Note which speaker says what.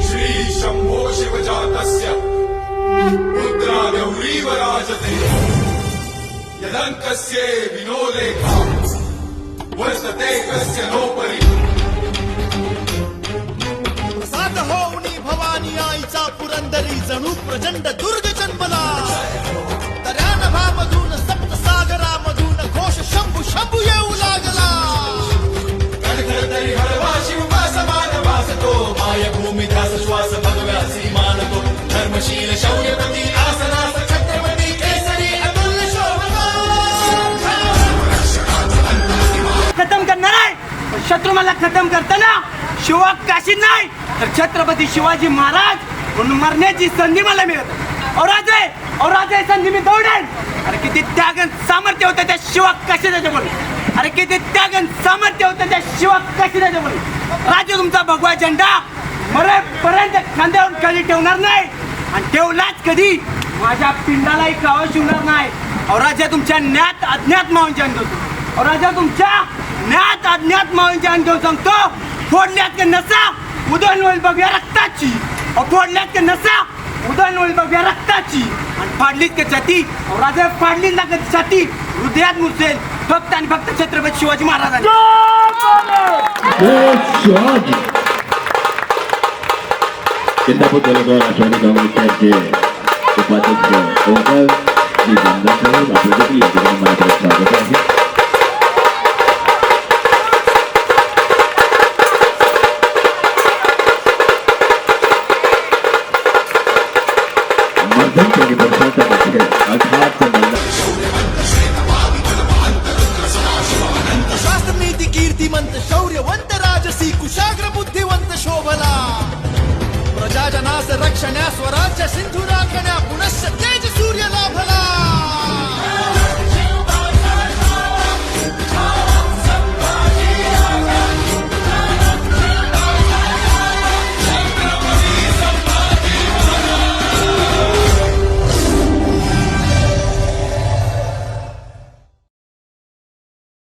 Speaker 1: श्री शंभो शिवजातस्य रुद्रा गौरीव राजते यदंकस्य विनोदेखा वर्तते कस्य नोपरी
Speaker 2: प्रसाद होऊनी भवानी आईचा पुरंदरी जणू प्रचंड दुर्ग जन्मला तऱ्या नभामधून सप्त सागरामधून घोष शंभू शंभू येऊ लागला
Speaker 1: तरी हळवा शिवमा समान वासतो मायभूमी ध्यास श्वास भगव्यासी मानतो धर्मशील शौर्यपती आसनास छत्रपती केसरी अतुल्य शोभा
Speaker 3: खतम करणार आहे पण शत्रू मला खतम करताना शिवा काशीत नाही तर छत्रपती शिवाजी महाराज म्हणून मरण्याची संधी मला मिळत और राजे संधी मी दौडेन. अरे किती त्याग आणि सामर्थ्य होतं त्या शिवा काशी त्याच्यामुळे. अरे किती त्याग आणि सामर्थ्य होतं त्या शिवा काशी त्याच्यामुळे. राजे तुमचा भगवा झेंडा मरेपर्यंत खांद्यावर खाली ठेवणार नाही आणि ठेवलाच कधी माझ्या पिंडालाही कावं शिवणार नाही. और राजा तुमच्या ज्ञात अज्ञात मावून जाण देतो. और राजा तुमच्या ज्ञात अज्ञात मावून जाण घेऊन सांगतो फोडल्यात की नसा उधळण होईल बघूया रक्ताची. फोडल्यात की नसा उधळण होईल बघूया रक्ताची आणि फाडलीत की छाती. राजा फाडलीत ना कधी छाती हृदयात मुसेल फक्त आणि फक्त छत्रपती शिवाजी महाराजांनी.
Speaker 4: इंदापूर तालुका राष्ट्रवादी काँग्रेसचे उपाध्यक्ष ओंकार श्री गंगाधर आपलं देखील या ठिकाणी मनापूर्वक स्वागत आहे. मध्यंतरी वर्षाचा खेळ अर्थात
Speaker 2: शास्त्रनीती कीर्तिमंत शौर्यवंत राजसी कुशाग्र बुद्धिवंत शोभला प्रजाजनास रक्षण्या स्वराज्य सिंधू राखण्या पुनश्च तेज सूर्य लाभला.